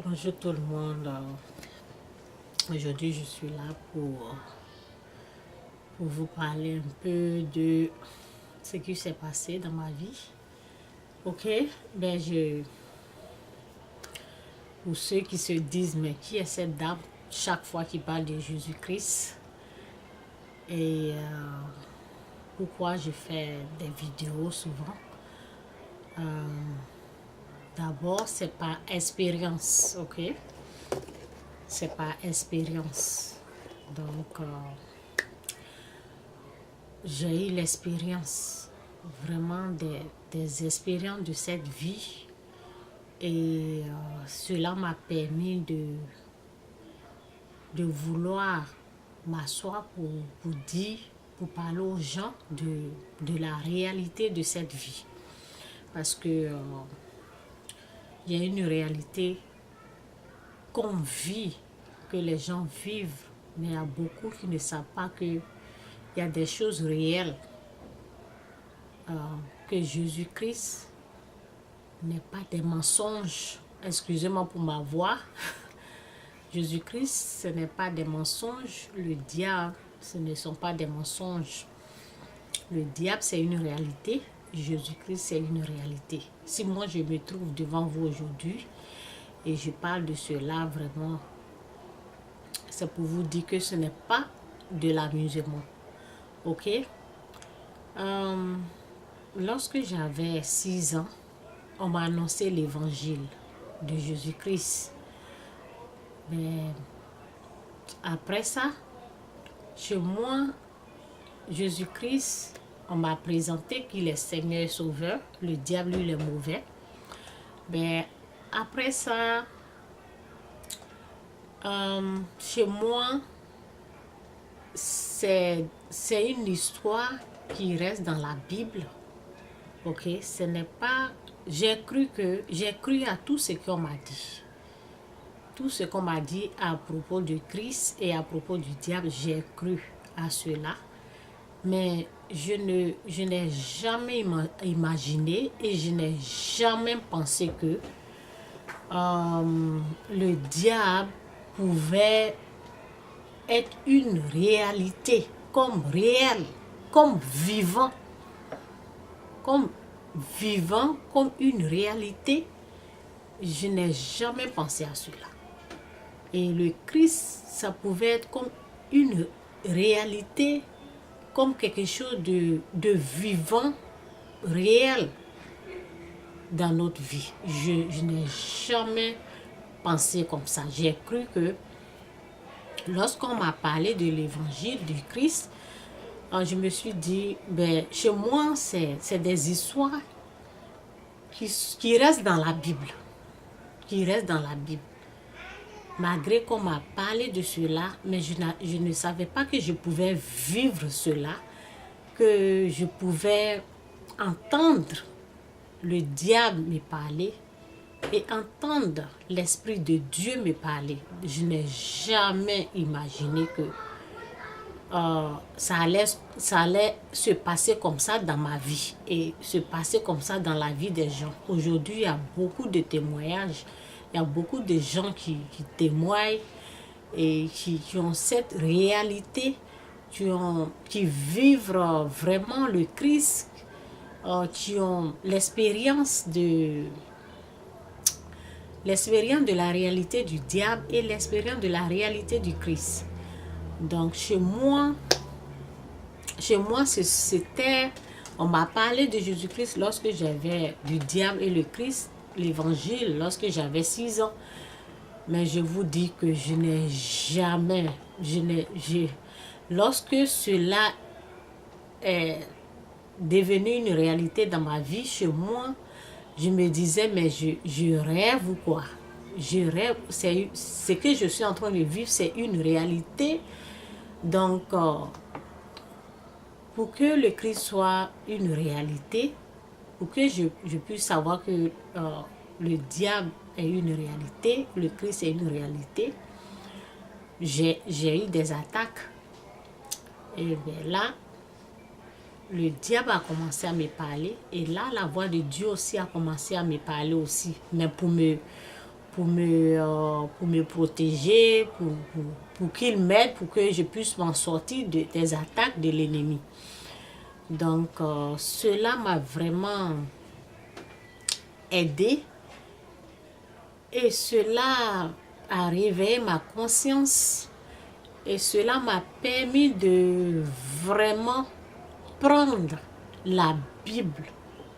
Bonjour tout le monde. Aujourd'hui, je suis là pour vous parler un peu de ce qui s'est passé dans ma vie. Ok? Ben, pour ceux qui se disent, mais qui est cette dame chaque fois qu'il parle de Jésus-Christ? Et pourquoi je fais des vidéos souvent? D'abord, c'est par expérience, ok? C'est par expérience. Donc, j'ai eu l'expérience, vraiment des expériences de cette vie. Et cela m'a permis de vouloir m'asseoir pour dire, pour parler aux gens de la réalité de cette vie. Parce que il y a une réalité qu'on vit, que les gens vivent, mais il y a beaucoup qui ne savent pas qu'il y a des choses réelles, que Jésus-Christ n'est pas des mensonges. Excusez-moi pour ma voix. Jésus-Christ, ce n'est pas des mensonges. Le diable, ce ne sont pas des mensonges. Le diable, c'est une réalité. Jésus-Christ, c'est une réalité. Si moi, je me trouve devant vous aujourd'hui et je parle de cela, vraiment, c'est pour vous dire que ce n'est pas de l'amusement. Ok? Lorsque j'avais 6 ans, on m'a annoncé l'évangile de Jésus-Christ. Mais après ça, chez moi, Jésus-Christ, on m'a présenté qu'il est Seigneur et Sauveur. Le diable, lui, il est mauvais. Mais après ça, chez moi, c'est une histoire qui reste dans la Bible. Ok, ce n'est pas... J'ai cru à tout ce qu'on m'a dit. Tout ce qu'on m'a dit à propos de Christ et à propos du diable, j'ai cru à cela. Mais je n'ai jamais imaginé et je n'ai jamais pensé que le diable pouvait être une réalité, comme réel, comme vivant, comme une réalité. Je n'ai jamais pensé à cela. Et le Christ, ça pouvait être comme une réalité, comme quelque chose de vivant, réel dans notre vie. Je n'ai jamais pensé comme ça. J'ai cru que lorsqu'on m'a parlé de l'évangile du Christ, je me suis dit, ben, chez moi, c'est des histoires qui restent dans la Bible. Qui restent dans la Bible. Malgré qu'on m'a parlé de cela, mais je ne savais pas que je pouvais vivre cela, que je pouvais entendre le diable me parler et entendre l'Esprit de Dieu me parler. Je n'ai jamais imaginé que ça allait se passer comme ça dans ma vie et se passer comme ça dans la vie des gens. Aujourd'hui, il y a beaucoup de témoignages, il y a beaucoup de gens qui témoignent et qui ont cette réalité, qui vivent vraiment le Christ, qui ont l'expérience de la réalité du diable et l'expérience de la réalité du Christ. Donc chez moi, c'était, on m'a parlé de Jésus-Christ lorsque j'avais du diable et le Christ, l'évangile, lorsque j'avais 6 ans. Mais je vous dis que je n'ai jamais, lorsque cela est devenu une réalité dans ma vie, chez moi, je me disais, mais je rêve ou quoi? Je rêve, ce que je suis en train de vivre, c'est une réalité. Donc, pour que le Christ soit une réalité, pour que je puisse savoir que le diable est une réalité, le Christ est une réalité, j'ai eu des attaques. Et bien là, le diable a commencé à me parler. Et là, la voix de Dieu aussi a commencé à me parler aussi. Mais pour pour me protéger, pour qu'il m'aide, pour que je puisse m'en sortir des attaques de l'ennemi. Donc, cela m'a vraiment aidé et cela a réveillé ma conscience et cela m'a permis de vraiment prendre la Bible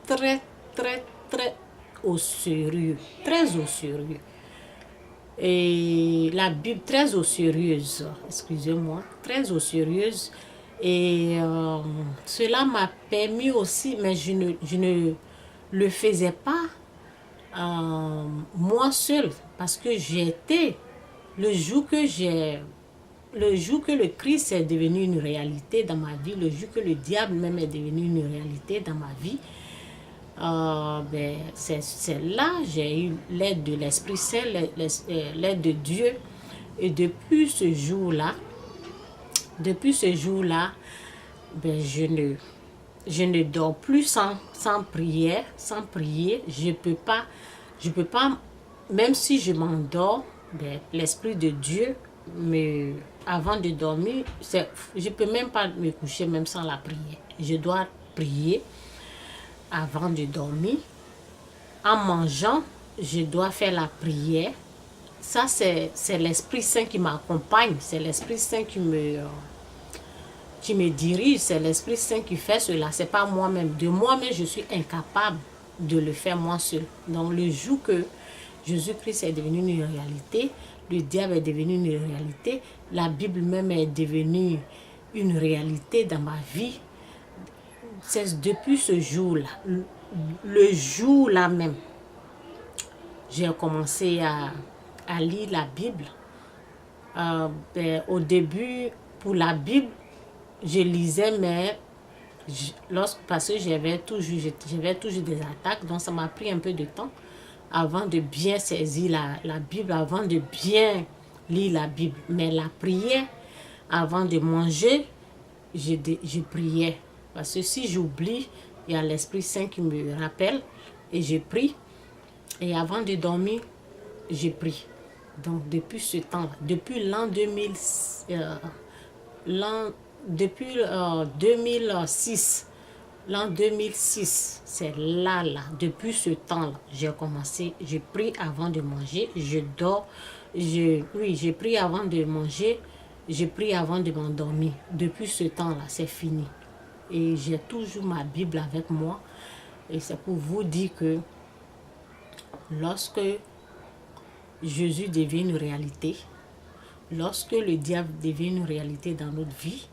très, très, très au sérieux, très au sérieux. Et la Bible très au sérieuse, excusez-moi, très au sérieuse. Et cela m'a permis aussi, mais je ne le faisais pas moi seule, parce que j'étais, le jour que le Christ est devenu une réalité dans ma vie, le jour que le diable même est devenu une réalité dans ma vie, c'est là j'ai eu l'aide de l'Esprit Saint, l'aide de Dieu. Et depuis ce jour-là, ben, je ne dors plus sans prière, sans prier. Je peux pas, même si je m'endors, ben, l'Esprit de Dieu, avant de dormir, je peux même pas me coucher même sans la prière. Je dois prier avant de dormir. En mangeant, je dois faire la prière. Ça, c'est l'Esprit Saint qui m'accompagne. C'est l'Esprit Saint qui me dirige. C'est l'Esprit Saint qui fait cela. C'est pas moi-même. De moi-même, je suis incapable de le faire moi seul. Donc, le jour que Jésus-Christ est devenu une réalité, le diable est devenu une réalité, la Bible même est devenue une réalité dans ma vie. C'est depuis ce jour-là, le jour-là même, j'ai commencé à lire la Bible. Au début, pour la Bible, je lisais, mais parce que j'avais toujours des attaques, donc ça m'a pris un peu de temps avant de bien saisir la Bible, avant de bien lire la Bible. Mais la prière, avant de manger, je priais. Parce que si j'oublie, il y a l'Esprit Saint qui me rappelle et je prie. Et avant de dormir, je prie. Donc depuis ce temps-là, depuis l'an 2006, l'an 2006, c'est là, depuis ce temps-là, j'ai commencé, je prie avant de manger, je dors, je prie avant de manger, je prie avant de m'endormir. Depuis ce temps-là, c'est fini. Et j'ai toujours ma Bible avec moi. Et c'est pour vous dire que lorsque Jésus devient une réalité, lorsque le diable devient une réalité dans notre vie,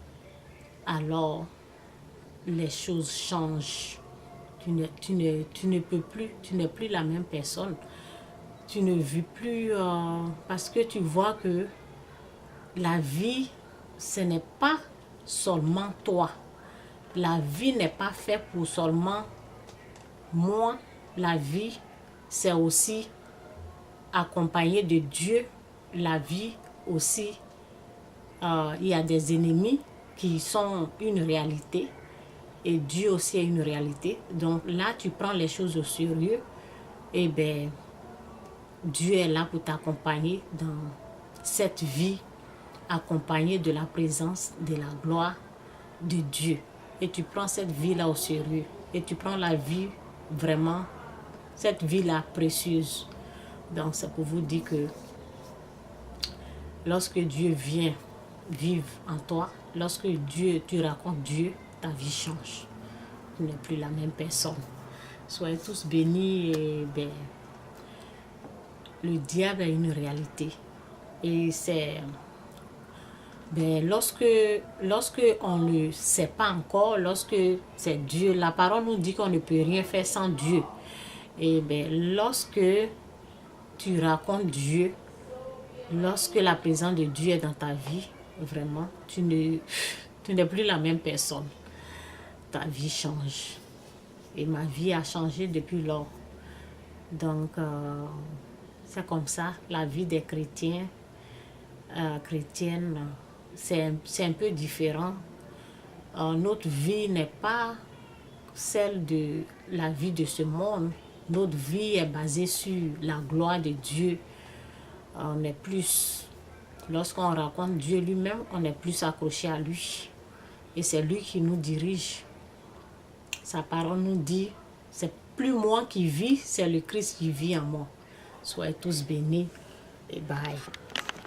alors les choses changent. Tu ne peux plus, tu n'es plus la même personne. Tu ne vis plus parce que tu vois que la vie, ce n'est pas seulement toi. La vie n'est pas faite pour seulement moi. La vie, c'est aussi accompagné de Dieu. La vie aussi, il y a des ennemis qui sont une réalité et Dieu aussi est une réalité. Donc là, tu prends les choses au sérieux et bien, Dieu est là pour t'accompagner dans cette vie, accompagné de la présence, de la gloire de Dieu. Et tu prends cette vie-là au sérieux. Et tu prends la vie vraiment, cette vie-là précieuse. Donc c'est pour vous dire que lorsque Dieu vient vivre en toi, lorsque tu racontes Dieu, ta vie change. Tu n'es plus la même personne. Soyez tous bénis et ben, le diable est une réalité. Et c'est... Ben, lorsque on ne sait pas encore, lorsque c'est Dieu, la parole nous dit qu'on ne peut rien faire sans Dieu. Et ben, lorsque tu racontes Dieu, lorsque la présence de Dieu est dans ta vie, vraiment, tu n'es plus la même personne. Ta vie change. Et ma vie a changé depuis lors. Donc, c'est comme ça, la vie des chrétiens, chrétiennes, c'est un peu différent. Notre vie n'est pas celle de la vie de ce monde. Notre vie est basée sur la gloire de Dieu, on est plus, lorsqu'on raconte Dieu lui-même, on est plus accroché à lui. Et c'est lui qui nous dirige. Sa parole nous dit, c'est plus moi qui vis, c'est le Christ qui vit en moi. Soyez tous bénis et bye.